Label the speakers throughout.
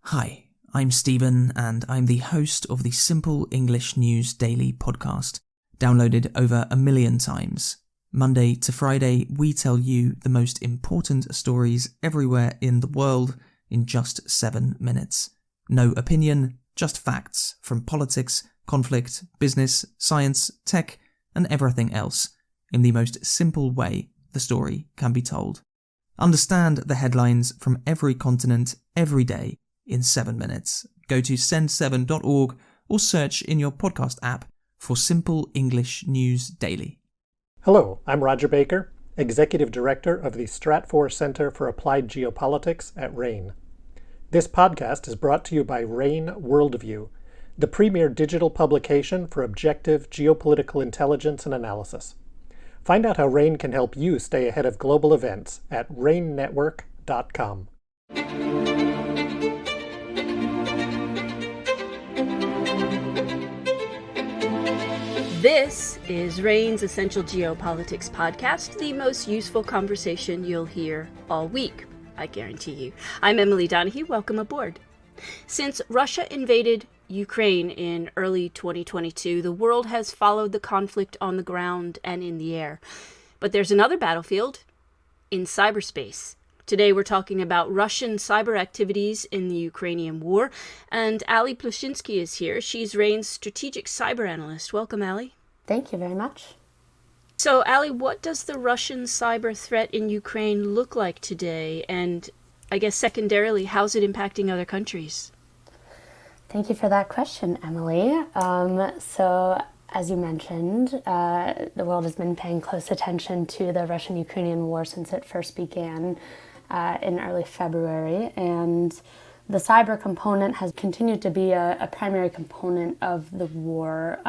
Speaker 1: Hi, I'm Stephen, and I'm the host of the Simple English News Daily podcast, downloaded over 1 million times. Monday to Friday, we tell you the most important stories everywhere in the world in just 7 minutes. No opinion, just facts from politics, conflict, business, science, tech, and everything else, in the most simple way the story can be told. Understand the headlines from every continent every day in 7 minutes. Go to send7.org or search in your podcast app for Simple English News Daily.
Speaker 2: Hello, I'm Roger Baker, Executive Director of the Stratfor Center for Applied Geopolitics at RANE. This podcast is brought to you by RANE Worldview, the premier digital publication for objective geopolitical intelligence and analysis. Find out how RANE can help you stay ahead of global events at ranenetwork.com.
Speaker 3: This is RANE's Essential Geopolitics podcast, the most useful conversation you'll hear all week, I guarantee you. I'm Emily Donahue. Welcome aboard. Since Russia invaded Ukraine in early 2022, the world has followed the conflict on the ground and in the air. But there's another battlefield in cyberspace. Today we're talking about Russian cyber activities in the Ukrainian war, and Ali Plucinski is here. She's RANE's strategic cyber analyst. Welcome, Ali.
Speaker 4: Thank you very much.
Speaker 3: So, Ali, what does the Russian cyber threat in Ukraine look like today? And I guess secondarily, how's it impacting other countries?
Speaker 4: Thank you for that question, Emily. So, as you mentioned, the world has been paying close attention to the Russian-Ukrainian war since it first began in early February, and the cyber component has continued to be a primary component of the war.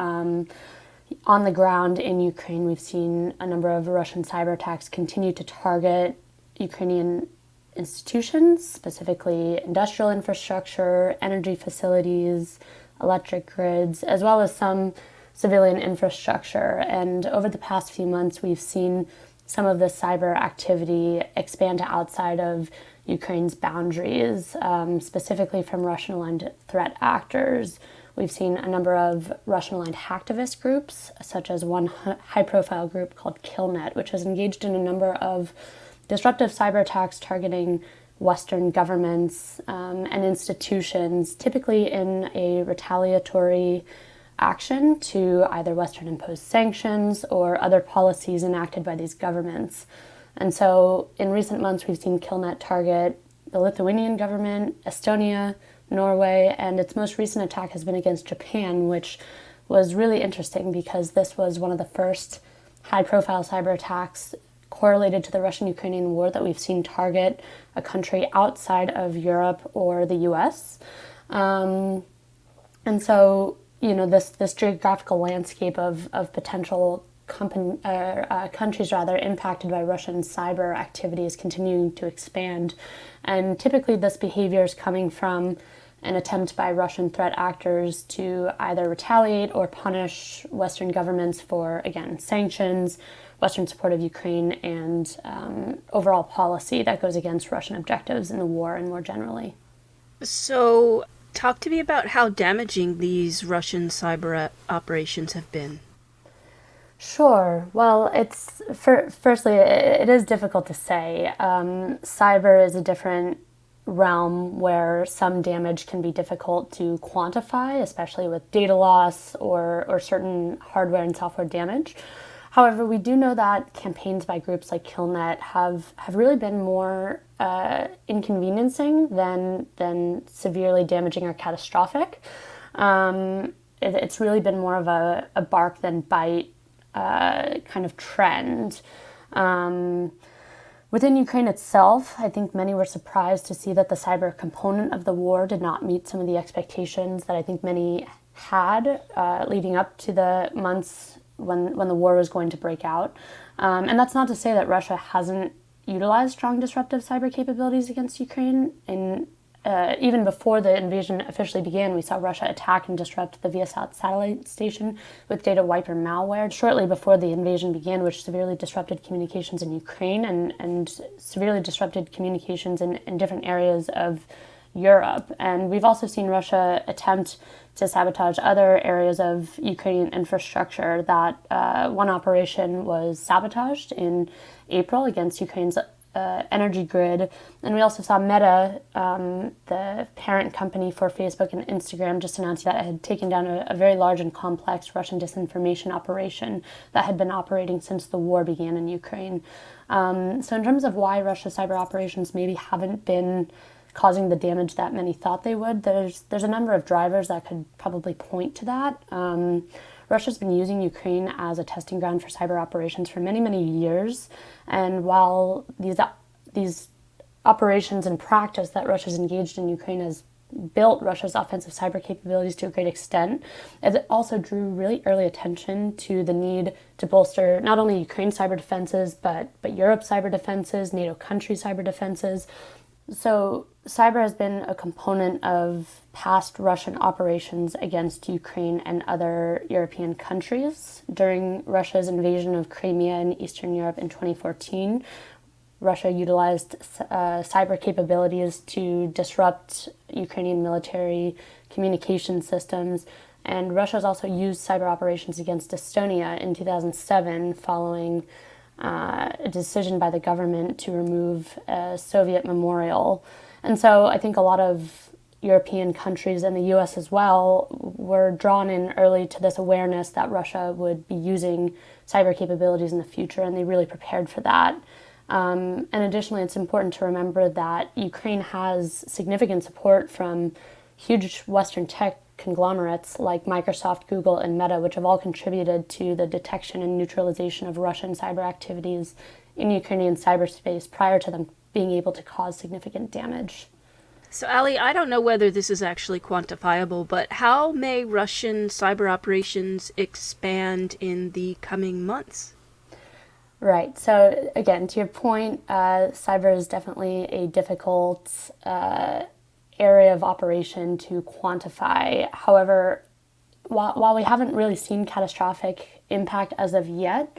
Speaker 4: On the ground in Ukraine, we've seen a number of Russian cyber attacks continue to target Ukrainian institutions, specifically industrial infrastructure, energy facilities, electric grids, as well as some civilian infrastructure. And over the past few months, we've seen some of this cyber activity expand to outside of Ukraine's boundaries, specifically from Russian-aligned threat actors. We've seen a number of Russian-aligned hacktivist groups, such as one high-profile group called KillNet, which has engaged in a number of disruptive cyber attacks targeting Western governments and institutions, typically in a retaliatory action to either Western-imposed sanctions or other policies enacted by these governments. And so in recent months, we've seen KillNet target the Lithuanian government, Estonia, Norway, and its most recent attack has been against Japan, which was really interesting because this was one of the first high-profile cyber attacks correlated to the Russian-Ukrainian war that we've seen target a country outside of Europe or the US. And so, this geographical landscape of potential countries impacted by Russian cyber activity is continuing to expand. And typically this behavior is coming from an attempt by Russian threat actors to either retaliate or punish Western governments for, again, sanctions, Western support of Ukraine, and overall policy that goes against Russian objectives in the war and more generally.
Speaker 3: So, talk to me about how damaging these Russian cyber operations have been.
Speaker 4: Sure. Well, firstly, it is difficult to say. Cyber is a different realm where some damage can be difficult to quantify, especially with data loss or certain hardware and software damage. However, we do know that campaigns by groups like KillNet have really been more inconveniencing than severely damaging or catastrophic. It's really been more of a bark than bite kind of trend. Within Ukraine itself, I think many were surprised to see that the cyber component of the war did not meet some of the expectations that I think many had leading up to the months when the war was going to break out. And that's not to say that Russia hasn't utilized strong disruptive cyber capabilities against Ukraine. Even before the invasion officially began, we saw Russia attack and disrupt the Viasat satellite station with data wiper malware shortly before the invasion began, which severely disrupted communications in Ukraine and severely disrupted communications in different areas of Europe. And we've also seen Russia attempt to sabotage other areas of Ukrainian infrastructure. That one operation was sabotaged in April against Ukraine's energy grid. And we also saw Meta, the parent company for Facebook and Instagram, just announced that it had taken down a very large and complex Russian disinformation operation that had been operating since the war began in Ukraine. So in terms of why Russia's cyber operations maybe haven't been causing the damage that many thought they would, there's a number of drivers that could probably point to that. Russia's been using Ukraine as a testing ground for cyber operations for many, many years. And while these operations in practice that Russia's engaged in Ukraine has built Russia's offensive cyber capabilities to a great extent, it also drew really early attention to the need to bolster not only Ukraine's cyber defenses, but Europe's cyber defenses, NATO countries' cyber defenses. So cyber has been a component of past Russian operations against Ukraine and other European countries. During Russia's invasion of Crimea in Eastern Europe in 2014, Russia utilized cyber capabilities to disrupt Ukrainian military communication systems. And Russia has also used cyber operations against Estonia in 2007 following a decision by the government to remove a Soviet memorial. And so I think a lot of European countries and the US as well were drawn in early to this awareness that Russia would be using cyber capabilities in the future, and they really prepared for that. And additionally, it's important to remember that Ukraine has significant support from huge Western tech conglomerates like Microsoft, Google, and Meta, which have all contributed to the detection and neutralization of Russian cyber activities in Ukrainian cyberspace prior to them being able to cause significant damage.
Speaker 3: So, Ali, I don't know whether this is actually quantifiable, but how may Russian cyber operations expand in the coming months?
Speaker 4: Right. So, again, to your point, cyber is definitely a difficult area of operation to quantify. However, while we haven't really seen catastrophic impact as of yet,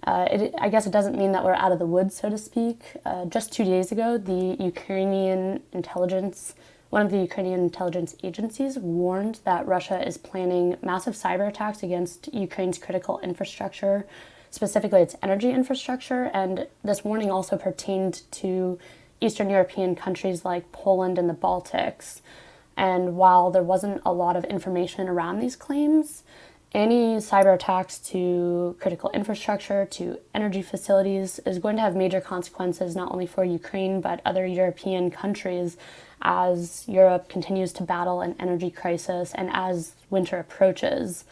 Speaker 4: I guess it doesn't mean that we're out of the woods, so to speak. Just 2 days ago, one of the Ukrainian intelligence agencies warned that Russia is planning massive cyber attacks against Ukraine's critical infrastructure, specifically its energy infrastructure. And this warning also pertained to Eastern European countries like Poland and the Baltics. And while there wasn't a lot of information around these claims, any cyber attacks to critical infrastructure, to energy facilities, is going to have major consequences not only for Ukraine, but other European countries as Europe continues to battle an energy crisis and as winter approaches.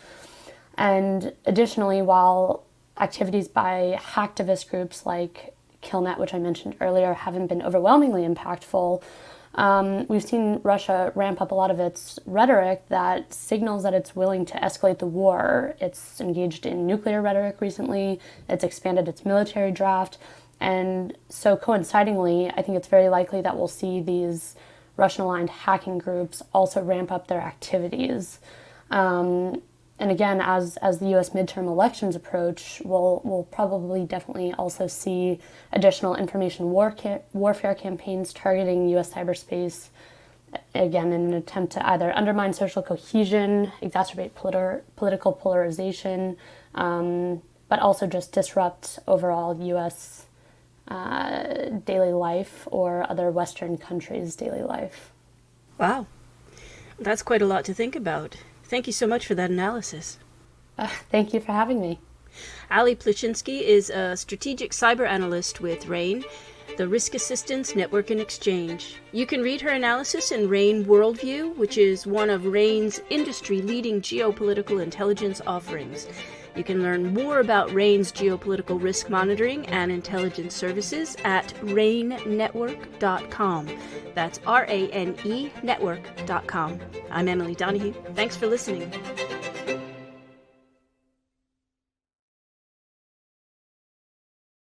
Speaker 4: And additionally, while activities by hacktivist groups like Killnet, which I mentioned earlier, haven't been overwhelmingly impactful, we've seen Russia ramp up a lot of its rhetoric that signals that it's willing to escalate the war. It's engaged in nuclear rhetoric recently, it's expanded its military draft, and so coincidingly, I think it's very likely that we'll see these Russian-aligned hacking groups also ramp up their activities. And again, as the U.S. midterm elections approach, we'll probably definitely also see additional information warfare campaigns targeting U.S. cyberspace, again, in an attempt to either undermine social cohesion, exacerbate political polarization, but also just disrupt overall U.S. Daily life or other Western countries' daily life.
Speaker 3: Wow. That's quite a lot to think about. Thank you so much for that analysis.
Speaker 4: Thank you for having me.
Speaker 3: Ali Plucinski is a strategic cyber analyst with RANE, the Risk Assistance Network and Exchange. You can read her analysis in RANE Worldview, which is one of RANE's industry-leading geopolitical intelligence offerings. You can learn more about RANE's geopolitical risk monitoring and intelligence services at ranenetwork.com. That's RANE network.com. I'm Emily Donahue. Thanks for listening.